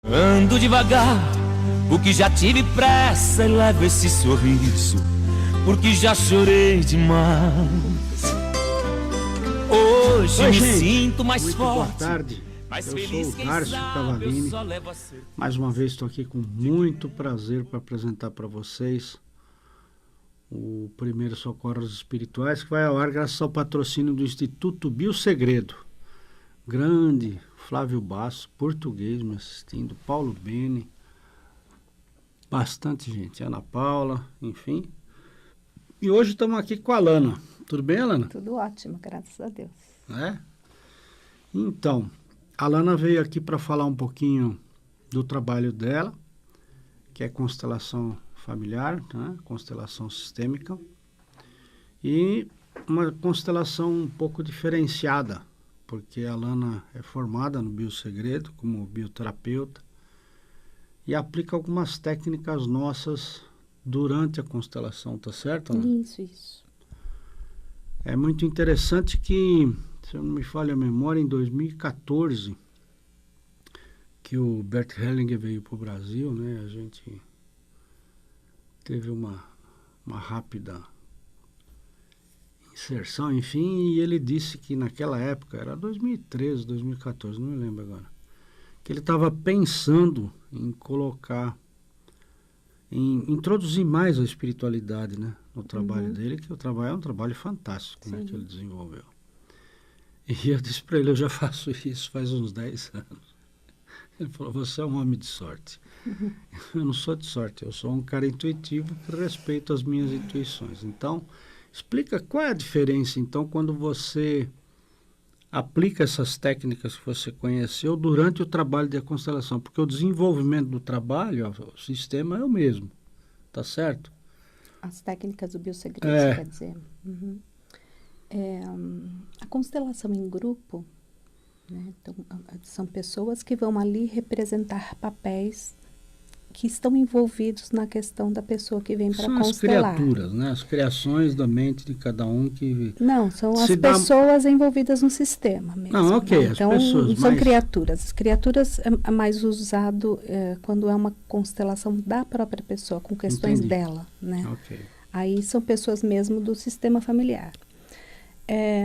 Ando devagar, porque já tive pressa, e levo esse sorriso, porque já chorei demais. Hoje me gente, sinto mais muito forte. Boa tarde, eu sou o Darcio Cavalini. Mais uma vez estou aqui com muito prazer para apresentar para vocês o primeiro Socorros Espirituais, que vai ao ar graças ao patrocínio do Instituto Biosegredo. Grande Flávio Basso, português me assistindo, Paulo Bene, bastante gente, Ana Paula, enfim. E hoje estamos aqui com a Alana. Tudo bem, Alana? Tudo ótimo, graças a Deus. É? Então, a Alana veio aqui para falar um pouquinho do trabalho dela, que é constelação familiar, né? Constelação sistêmica, e uma constelação um pouco diferenciada, porque a Alana é formada no Biosegredo como bioterapeuta e aplica algumas técnicas nossas durante a constelação, tá certo, Alana? Isso. É muito interessante que, se eu não me falha a memória, em 2014, que o Bert Hellinger veio para o Brasil, né? A gente teve uma rápida inserção, enfim, e ele disse que naquela época, era 2013, 2014, não me lembro agora, que ele estava pensando em colocar, em introduzir mais a espiritualidade, né, no trabalho dele, que o trabalho é um trabalho fantástico, né, que ele desenvolveu. E eu disse para ele, eu já faço isso faz uns 10 anos. Ele falou, você é um homem de sorte. Eu não sou de sorte, eu sou um cara intuitivo que respeito as minhas intuições. Então, explica qual é a diferença, então, quando você aplica essas técnicas que você conheceu durante o trabalho de constelação, porque o desenvolvimento do trabalho, o sistema é o mesmo, tá certo? As técnicas do Biosegredo, quer dizer. A constelação em grupo, né, então, são pessoas que vão ali representar papéis que estão envolvidos na questão da pessoa que vem para constelar. São as criaturas, né? As criações da mente de cada um que... Não, são as pessoas envolvidas no sistema mesmo. Não, ok, né? então, as pessoas, são mas... criaturas. As criaturas é mais usado quando é uma constelação da própria pessoa, com questões dela, né? Okay. Aí são pessoas mesmo do sistema familiar.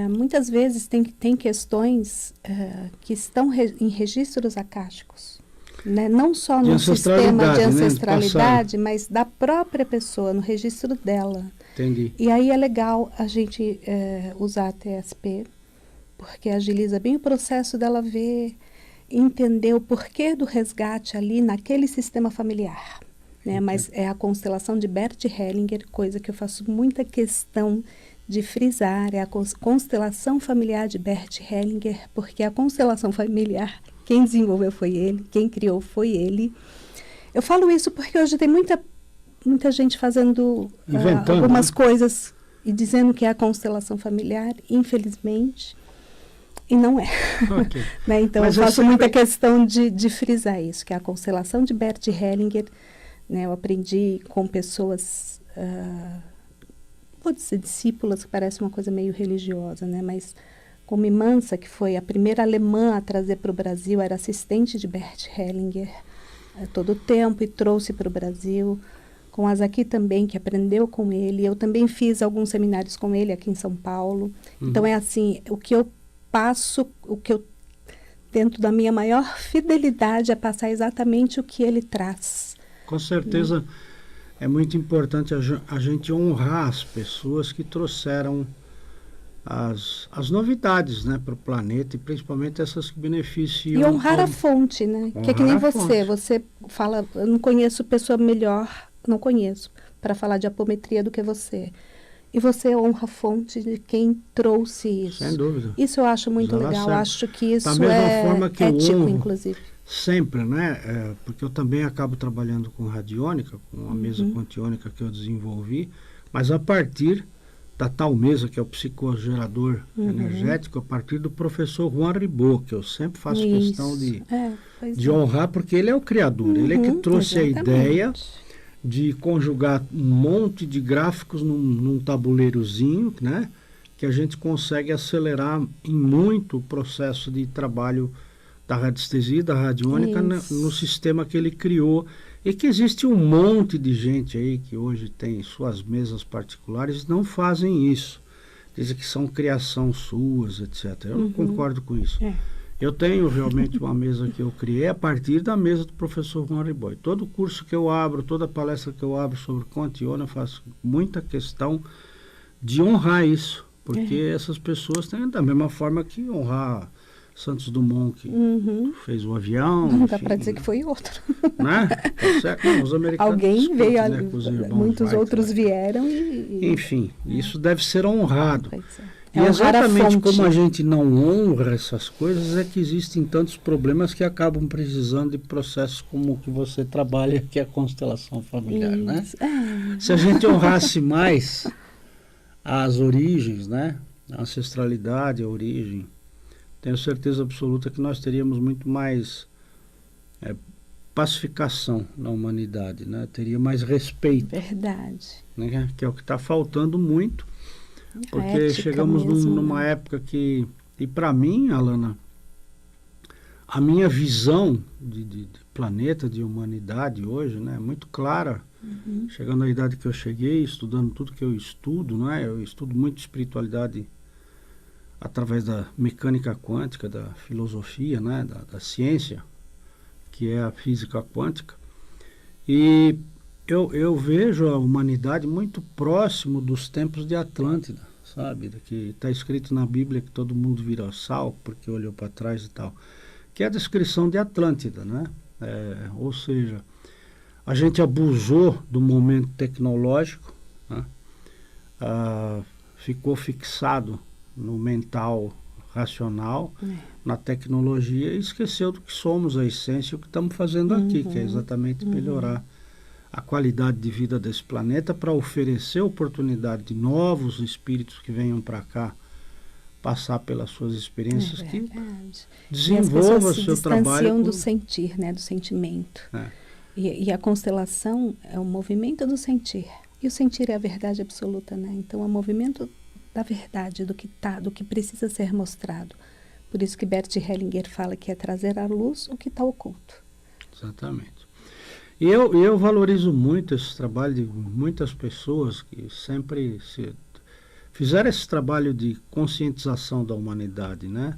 Muitas vezes tem questões que estão em registros acásticos. Né? Não só no sistema de ancestralidade, né? Mas da própria pessoa, no registro dela. Entendi. E aí é legal a gente usar a TSP, porque agiliza bem o processo dela ver, entender o porquê do resgate ali naquele sistema familiar. Né? Mas é a constelação de Bert Hellinger, coisa que eu faço muita questão de frisar, é a constelação familiar de Bert Hellinger, porque a constelação familiar, quem desenvolveu foi ele, quem criou foi ele. Eu falo isso porque hoje tem muita gente fazendo algumas coisas e dizendo que é a constelação familiar, infelizmente, e não é. Okay. Né? Então, eu faço muita questão de frisar isso, que é a constelação de Bert Hellinger. Né? Eu aprendi com pessoas... vou dizer discípulas, que parece uma coisa meio religiosa, né? Mas como Imansa, que foi a primeira alemã a trazer para o Brasil, era assistente de Bert Hellinger todo o tempo e trouxe para o Brasil. Com a Zaki também, que aprendeu com ele. Eu também fiz alguns seminários com ele aqui em São Paulo. Então é assim, o que eu passo, o que eu tento da minha maior fidelidade é passar exatamente o que ele traz. Com certeza... É muito importante a gente honrar as pessoas que trouxeram as novidades, né, para o planeta, e principalmente essas que beneficiam... E honrar a fonte, né? Que é que nem você fala, eu não conheço pessoa melhor, não conheço, para falar de apometria do que você. E você honra a fonte de quem trouxe isso. Sem dúvida. Isso eu acho muito legal, acho que isso da mesma forma que ético, eu honro, inclusive. Sempre, né? Porque eu também acabo trabalhando com radiônica, com a mesa quantiônica que eu desenvolvi, mas a partir da tal mesa, que é o psicogerador energético, a partir do professor Juan Ribot, que eu sempre faço questão de honrar, porque ele é o criador, ele é que trouxe a ideia de conjugar um monte de gráficos num tabuleirozinho, né? Que a gente consegue acelerar em muito o processo de trabalho da radiestesia, da radiônica, Isso. no sistema que ele criou. E que existe um monte de gente aí que hoje tem suas mesas particulares e não fazem isso. Dizem que são criação suas, etc. Eu não concordo com isso. É. Eu tenho realmente uma mesa que eu criei a partir da mesa do professor Juan Riboi. Todo curso que eu abro, toda palestra que eu abro sobre Conte Iona, eu faço muita questão de honrar isso. Porque essas pessoas têm da mesma forma que honrar Santos Dumont, que fez o avião. Não dá enfim, para dizer que foi outro. né? Tá certo? Não, os americanos Alguém discutem, veio né, ali, com os irmãos muitos Wright, outros né? vieram e Enfim, isso deve ser honrado. Pois é. E É honrar a exatamente fonte. como a gente não honra essas coisas, é que existem tantos problemas que acabam precisando de processos como o que você trabalha, que é a constelação familiar, né? Isso. É. Se a gente honrasse mais as origens, né? A ancestralidade, a origem, tenho certeza absoluta que nós teríamos muito mais pacificação na humanidade, né? Teria mais respeito, Verdade. né? Que é o que está faltando muito. A Porque ética chegamos mesmo, numa né? época que... E para mim, Alana, a minha visão de planeta, de humanidade hoje, né, é muito clara. Chegando à idade que eu cheguei, estudando tudo que eu estudo, né, eu estudo muito espiritualidade através da mecânica quântica, da filosofia, né, da ciência, que é a física quântica. E eu vejo a humanidade muito próximo dos tempos de Atlântida, sabe? Que está escrito na Bíblia que todo mundo vira sal porque olhou para trás e tal. Que é a descrição de Atlântida, né? Ou seja, a gente abusou do momento tecnológico, né? Ficou fixado no mental racional, na tecnologia e esqueceu do que somos, a essência, o que estamos fazendo aqui, que é exatamente melhorar a qualidade de vida desse planeta para oferecer oportunidade de novos espíritos que venham para cá passar pelas suas experiências, que desenvolva seu trabalho do sentir, né, do sentimento. É. E a constelação é o movimento do sentir. E o sentir é a verdade absoluta, né? Então é o movimento da verdade, do que precisa ser mostrado. Por isso que Bert Hellinger fala que é trazer à luz o que está oculto. Exatamente. E eu valorizo muito esse trabalho de muitas pessoas que sempre fizeram esse trabalho de conscientização da humanidade, né?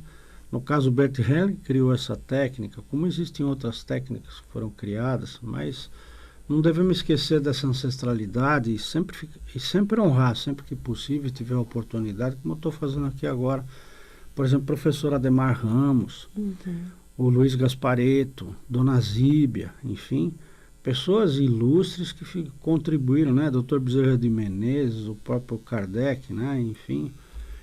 No caso, Bert Hellinger criou essa técnica, como existem outras técnicas que foram criadas, mas não devemos esquecer dessa ancestralidade e sempre honrar, sempre que possível, tiver a oportunidade, como eu estou fazendo aqui agora. Por exemplo, o professor Ademar Ramos, o Luiz Gasparetto, Dona Zíbia, enfim, pessoas ilustres que contribuíram, né? Dr. Bezerra de Menezes, o próprio Kardec, né? Enfim,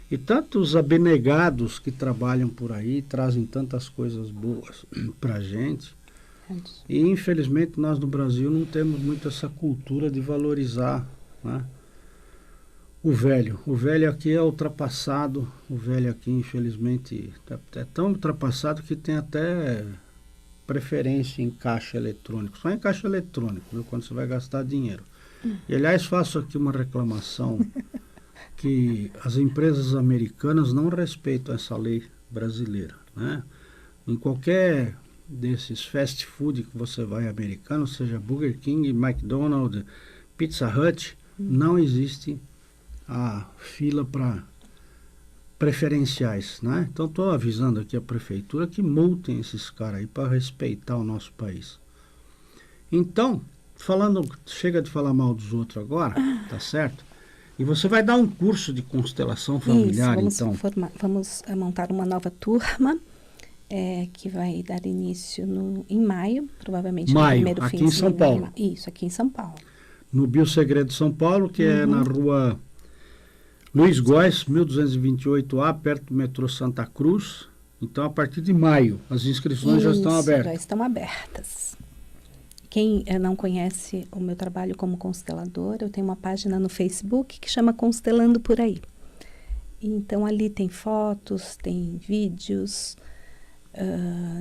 e tantos abnegados que trabalham por aí, trazem tantas coisas boas para a gente. E infelizmente nós no Brasil não temos muito essa cultura de valorizar, né, o velho. O velho aqui é ultrapassado, o velho aqui infelizmente é tão ultrapassado que tem até preferência em caixa eletrônico, só em caixa eletrônico, viu, quando você vai gastar dinheiro. E aliás, faço aqui uma reclamação que as empresas americanas não respeitam essa lei brasileira, né? Em qualquer desses fast food que você vai americano, seja Burger King, McDonald's, Pizza Hut, não existe a fila para preferenciais, né? Então estou avisando aqui a prefeitura que multem esses caras aí para respeitar o nosso país. Então, chega de falar mal dos outros agora, tá certo? E você vai dar um curso de constelação familiar, isso, então? Vamos montar uma nova turma, que vai dar início em maio, provavelmente no primeiro aqui fim em de São Paulo. Isso, aqui em São Paulo. No Biosegredo São Paulo, que é na rua Luiz Góes, 1228A, perto do metrô Santa Cruz. Então, a partir de maio, as inscrições já estão abertas. Já estão abertas. Quem não conhece o meu trabalho como consteladora, eu tenho uma página no Facebook que chama Constelando Por Aí. Então, ali tem fotos, tem vídeos.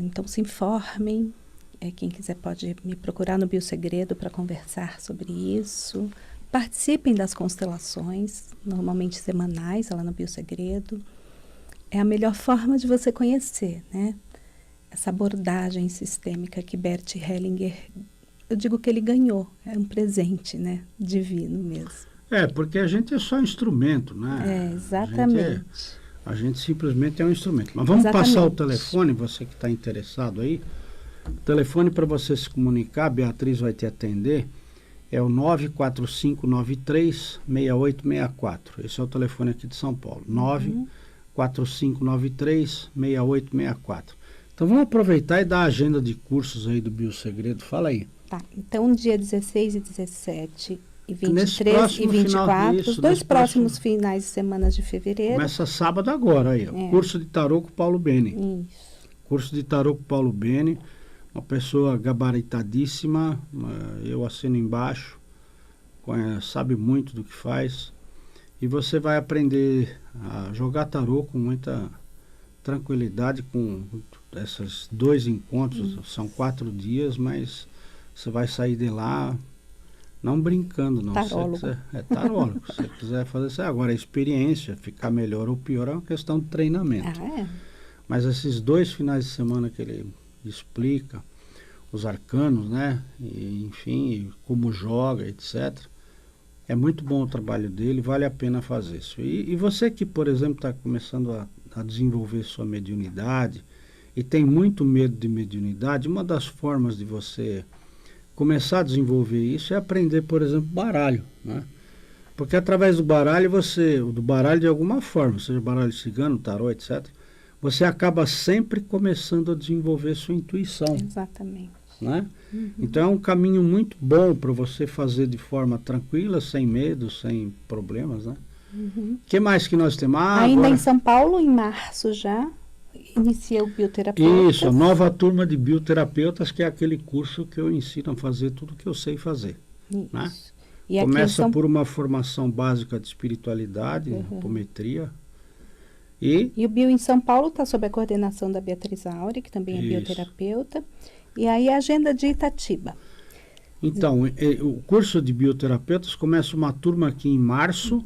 Então, se informem. Quem quiser pode me procurar no Biosegredo para conversar sobre isso. Participem das constelações, normalmente semanais, lá no Biosegredo. É a melhor forma de você conhecer, né? essa abordagem sistêmica que Bert Hellinger, eu digo que ele ganhou, é um presente, né? Divino mesmo. Porque a gente é só instrumento, né? Exatamente. A gente simplesmente é um instrumento. Mas vamos passar o telefone, você que está interessado aí. O telefone para você se comunicar, a Beatriz vai te atender, é o 94593-6864. Esse é o telefone aqui de São Paulo, 94593-6864. Então vamos aproveitar e dar a agenda de cursos aí do Biosegredo. Fala aí. Tá, então dia 16 e 17 e 23 e próximo 24, os dois próximos finais de semana de fevereiro. Começa sábado agora aí, ó. Curso de tarô com Paulo Beni. Isso. Curso de tarô com Paulo Beni, uma pessoa gabaritadíssima, eu assino embaixo, sabe muito do que faz, e você vai aprender a jogar tarô com muita tranquilidade, com esses 2 encontros, são 4 dias, mas você vai sair de lá não brincando, não. Tarólogo. Tarólogo. Se você quiser fazer isso, agora a experiência, ficar melhor ou pior, é uma questão de treinamento. Mas esses 2 finais de semana que ele explica, os arcanos, né? E, enfim, como joga, etc. É muito bom o trabalho dele, vale a pena fazer isso. E você que, por exemplo, está começando a desenvolver sua mediunidade e tem muito medo de mediunidade, uma das formas de você começar a desenvolver isso é aprender, por exemplo, baralho, né? Porque através do baralho de alguma forma, seja baralho cigano, tarô, etc., você acaba sempre começando a desenvolver sua intuição. Exatamente. Né? Então é um caminho muito bom para você fazer de forma tranquila, sem medo, sem problemas, né? O que mais que nós temos? Ainda agora... em São Paulo, em março já, inicia o Bioterapeutas. Isso, a nova turma de Bioterapeutas, que é aquele curso que eu ensino a fazer tudo que eu sei fazer. Isso. Né? E começa por uma formação básica de espiritualidade, apometria. E o Bio em São Paulo está sob a coordenação da Beatriz Aure, que também é bioterapeuta. E aí a agenda de Itatiba. Então, o curso de bioterapeutas começa uma turma aqui em março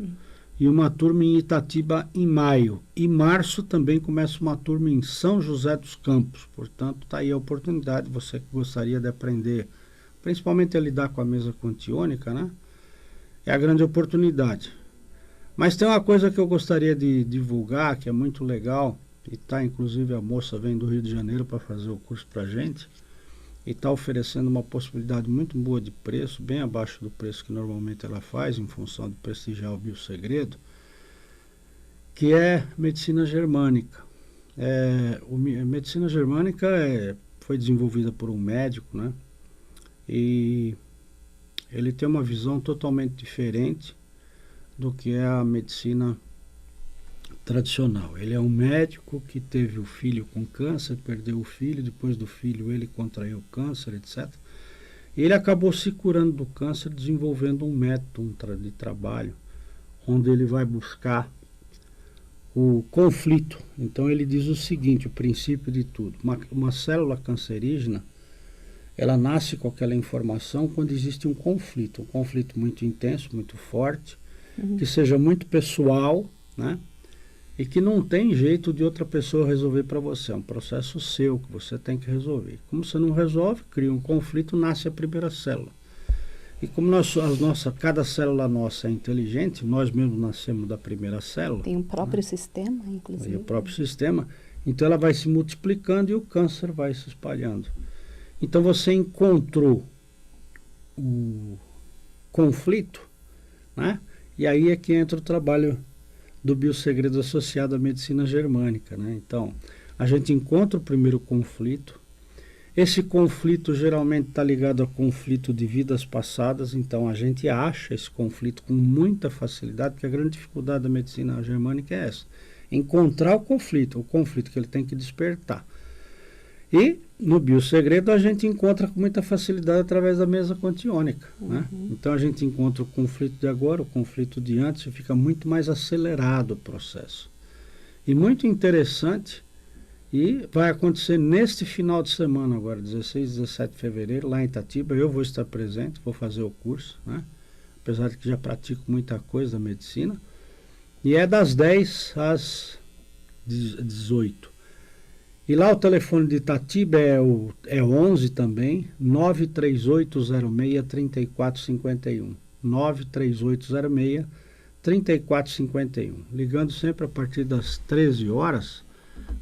e uma turma em Itatiba em maio. Em março também começa uma turma em São José dos Campos. Portanto, está aí a oportunidade, você que gostaria de aprender, principalmente a lidar com a mesa quantiônica, né? É a grande oportunidade. Mas tem uma coisa que eu gostaria de divulgar, que é muito legal, e tá, inclusive a moça vem do Rio de Janeiro para fazer o curso para a gente, e está oferecendo uma possibilidade muito boa de preço, bem abaixo do preço que normalmente ela faz, em função de prestigiar o Biosegredo, que é medicina germânica. A medicina germânica foi desenvolvida por um médico, né? E ele tem uma visão totalmente diferente do que é a medicina tradicional. Ele é um médico que teve o filho com câncer, perdeu o filho, depois do filho ele contraiu câncer, etc. E ele acabou se curando do câncer, desenvolvendo um método de trabalho, onde ele vai buscar o conflito. Então ele diz o seguinte, o princípio de tudo. Uma célula cancerígena, ela nasce com aquela informação quando existe um conflito muito intenso, muito forte, que seja muito pessoal, né? E que não tem jeito de outra pessoa resolver para você. É um processo seu que você tem que resolver. Como você não resolve, cria um conflito, nasce a primeira célula. E como cada célula nossa é inteligente, nós mesmos nascemos da primeira célula. Tem um próprio sistema, inclusive. Tem o próprio sistema. Então ela vai se multiplicando e o câncer vai se espalhando. Então você encontrou o conflito, né? E aí é que entra o trabalho do Biosegredo associado à medicina germânica, né? Então, a gente encontra o primeiro conflito. Esse conflito geralmente está ligado a conflito de vidas passadas, então a gente acha esse conflito com muita facilidade, porque a grande dificuldade da medicina germânica é essa, encontrar o conflito que ele tem que despertar. E no Biosegredo a gente encontra com muita facilidade através da mesa quantiônica, né? Então a gente encontra o conflito de agora, o conflito de antes, e fica muito mais acelerado o processo. E muito interessante, e vai acontecer neste final de semana agora, 16 e 17 de fevereiro, lá em Itatiba. Eu vou estar presente, vou fazer o curso, né? Apesar de que já pratico muita coisa da medicina. E é das 10 às 18. E lá o telefone de Itatiba é 11 também, 93806-3451. 93806-3451. Ligando sempre a partir das 13 horas,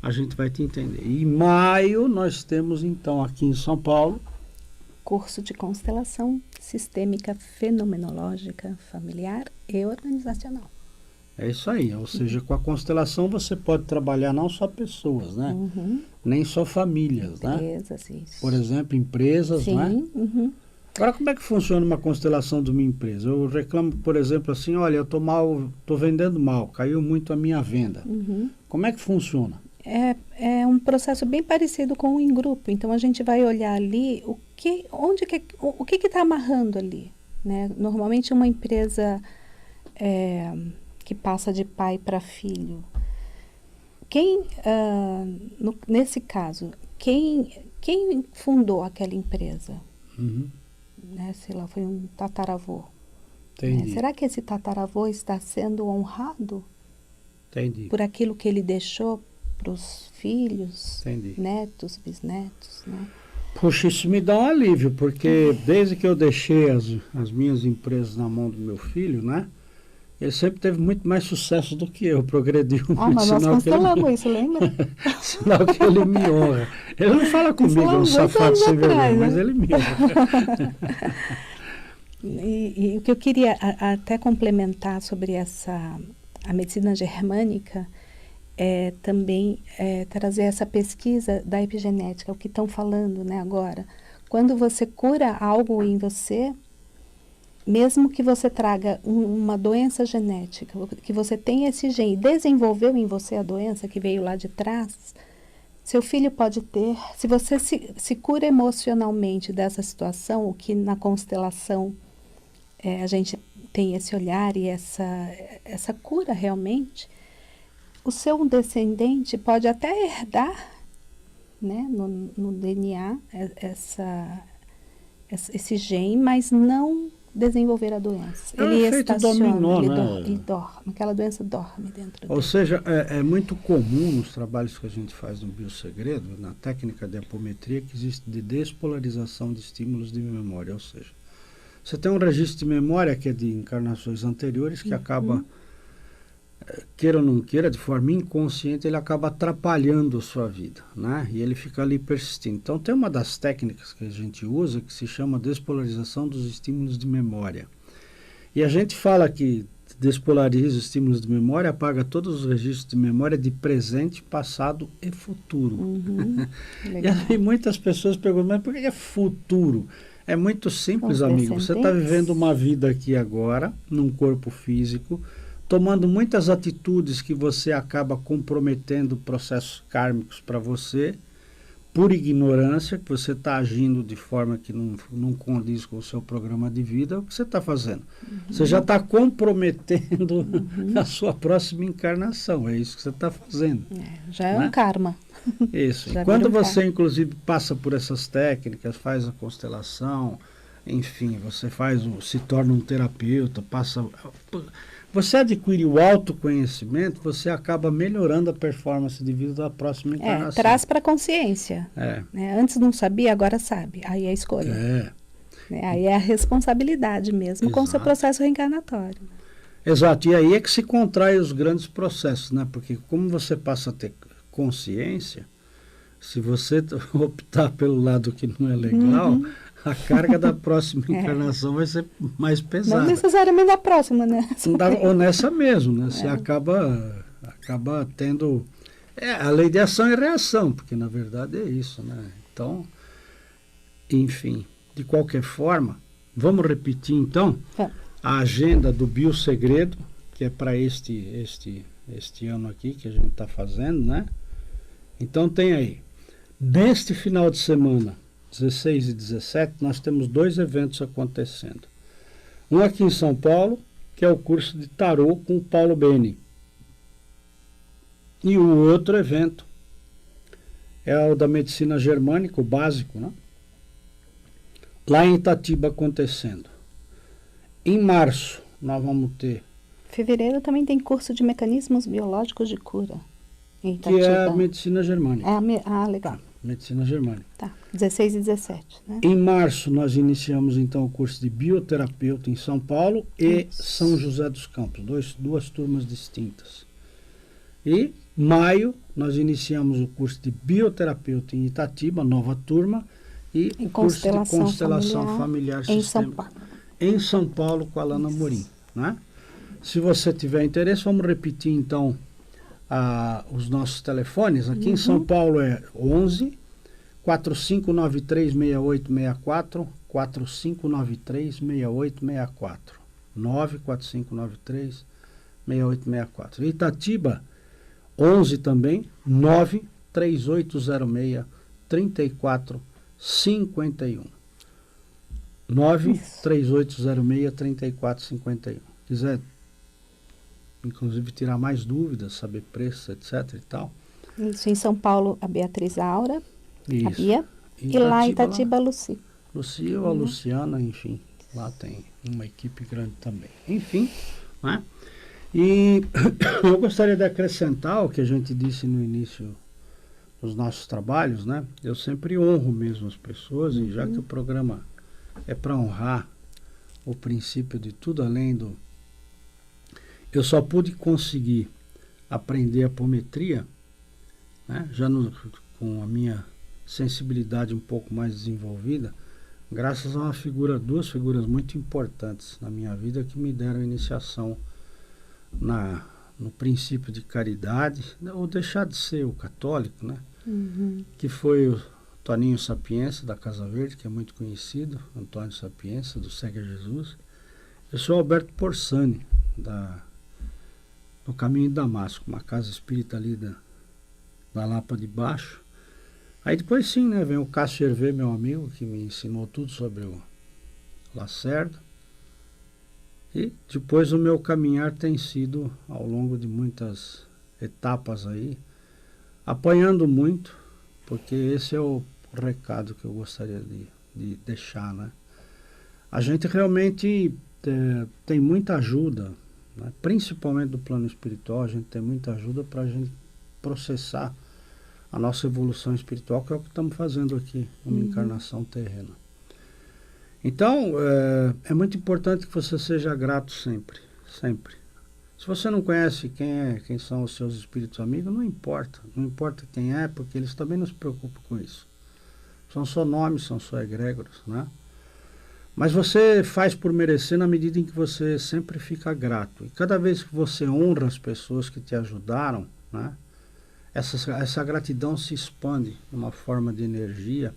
a gente vai te entender. E em maio nós temos então aqui em São Paulo curso de constelação sistêmica fenomenológica, familiar e organizacional. É isso aí, ou seja, com a constelação você pode trabalhar não só pessoas, né? Nem só famílias, empresas, né? isso. Por exemplo, empresas, sim, né? Agora, como é que funciona uma constelação de uma empresa? Eu reclamo, por exemplo, assim, olha, eu tô vendendo mal, caiu muito a minha venda. Como é que funciona? É um processo bem parecido com o em grupo. Então, a gente vai olhar ali o que está amarrando ali, né? Normalmente, uma empresa que passa de pai para filho. Nesse caso, quem fundou aquela empresa? Né? Sei lá, foi um tataravô. Entendi. Será que esse tataravô está sendo honrado? Entendi. Por aquilo que ele deixou para os filhos, Entendi. netos, bisnetos, né? Puxa, isso me dá um alívio, porque desde que eu deixei as minhas empresas na mão do meu filho, né? Ele sempre teve muito mais sucesso do que eu, progrediu muito. Mas nós constelamos isso, lembra? Sinal que ele me honra. Ele não fala comigo, é um safado sem vergonha, mas ele me honra. E o que eu queria até complementar sobre a medicina germânica também trazer essa pesquisa da epigenética, o que estão falando, né, agora. Quando você cura algo em você, mesmo que você traga uma doença genética, que você tenha esse gene, desenvolveu em você a doença que veio lá de trás, seu filho pode ter. Se você se cura emocionalmente dessa situação, o que na constelação a gente tem esse olhar e essa cura realmente, o seu descendente pode até herdar, né, no DNA esse gene, mas não desenvolver a doença. Ele estaciona, dominó, ele dorme, aquela doença dorme dentro dele. Ou seja, é muito comum nos trabalhos que a gente faz no Biosegredo, na técnica de apometria, que existe de despolarização de estímulos de memória. Ou seja, você tem um registro de memória que é de encarnações anteriores, que acaba, queira ou não queira, de forma inconsciente, ele acaba atrapalhando a sua vida, né? E ele fica ali persistindo. Então, tem uma das técnicas que a gente usa que se chama despolarização dos estímulos de memória. E a gente fala que despolariza os estímulos de memória, apaga todos os registros de memória de presente, passado e futuro. E aí muitas pessoas perguntam, mas por que é futuro? É muito simples, amigo. Você está vivendo uma vida aqui agora, num corpo físico, tomando muitas atitudes que você acaba comprometendo processos kármicos para você, por ignorância, que você está agindo de forma que não condiz com o seu programa de vida. O que você está fazendo? Você já está comprometendo a sua próxima encarnação. É isso que você está fazendo. Já é um karma. Isso. E quando você, inclusive, passa por essas técnicas, faz a constelação, enfim, você se torna um terapeuta, você adquire o autoconhecimento, você acaba melhorando a performance de vida da próxima encarnação. Traz para a consciência. Antes não sabia, agora sabe. Aí é a escolha. Aí é a responsabilidade mesmo. Exato. Com o seu processo reencarnatório. Exato. E aí é que se contrai os grandes processos, né? Porque como você passa a ter consciência, se você optar pelo lado que não é legal, a carga da próxima encarnação vai ser mais pesada. Não necessariamente na próxima, né? Ou nessa mesmo, né? Você acaba tendo a lei de ação e reação, porque na verdade é isso, né? Então, enfim, de qualquer forma, vamos repetir então a agenda do Biosegredo, que é para este ano aqui que a gente está fazendo, né? Então tem aí, neste final de semana, 16 e 17, nós temos 2 eventos acontecendo. Um aqui em São Paulo, que é o curso de tarô com o Paulo Beni. E o outro evento é o da medicina germânica, o básico, né? Lá em Itatiba acontecendo. Em março, nós vamos ter... Fevereiro também tem curso de mecanismos biológicos de cura. Em que é a Itatiba. medicina germânica. Legal. Medicina germânica. Tá. 16 e 17, né? Em março, nós iniciamos, então, o curso de bioterapeuta em São Paulo e Isso. São José dos Campos, duas turmas distintas. E maio, nós iniciamos o curso de bioterapeuta em Itatiba, nova turma, e Em o curso de constelação constelação familiar em São sistêmica Paulo. em São Paulo com a Alana Morim, né? Se você tiver interesse, vamos repetir, então, os nossos telefones. Aqui em São Paulo é 11 4593 6864, 4593 6864, 94593 6864. Itatiba, 11 também, 93806 3451. 93806 3451. Quiser, inclusive, tirar mais dúvidas, saber preço, etc e tal. Isso, em São Paulo, a Beatriz Aura, a Isso. Bia. E lá em Itatiba, a Luci. Lucia ou a Luciana, enfim. Lá tem uma equipe grande também. Enfim, né? E eu gostaria de acrescentar o que a gente disse no início dos nossos trabalhos, né? Eu sempre honro mesmo as pessoas, e já que o programa é para honrar o princípio de tudo além do... Eu só pude conseguir aprender apometria, né? Já com a minha sensibilidade um pouco mais desenvolvida, graças a duas figuras muito importantes na minha vida que me deram iniciação no princípio de caridade, ou deixar de ser o católico, né? Que foi o Toninho Sapienza, da Casa Verde, que é muito conhecido, Antônio Sapienza, do Segue a Jesus. Eu sou Alberto Porsani, do Caminho de Damasco, uma casa espírita ali da Lapa de Baixo. Aí depois sim, né, vem o Cássio Hervé, meu amigo, que me ensinou tudo sobre o Lacerda. E depois o meu caminhar tem sido, ao longo de muitas etapas aí, apanhando muito, porque esse é o recado que eu gostaria de deixar, né? A gente realmente tem muita ajuda, né? Principalmente do plano espiritual, a gente tem muita ajuda para a gente processar a nossa evolução espiritual, que é o que estamos fazendo aqui, uma encarnação terrena. Então, é muito importante que você seja grato sempre, sempre. Se você não conhece quem são os seus espíritos amigos, não importa quem é, porque eles também não se preocupam com isso. São só nomes, são só egrégoros, né? Mas você faz por merecer na medida em que você sempre fica grato. E cada vez que você honra as pessoas que te ajudaram, né? Essa gratidão se expande numa forma de energia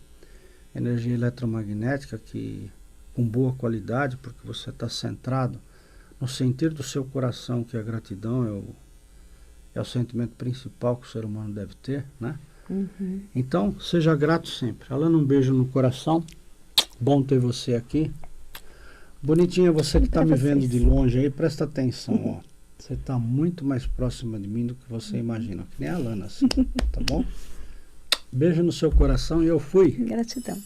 eletromagnética com boa qualidade, porque você está centrado no sentir do seu coração, que a gratidão é o sentimento principal que o ser humano deve ter, né? Então, seja grato sempre. Alana, um beijo no coração. Bom ter você aqui. Bonitinha, você que está me vendo de longe aí, presta atenção, ó. Você está muito mais próxima de mim do que você imagina, que nem a Alana, assim, tá bom? Beijo no seu coração e eu fui. Gratidão.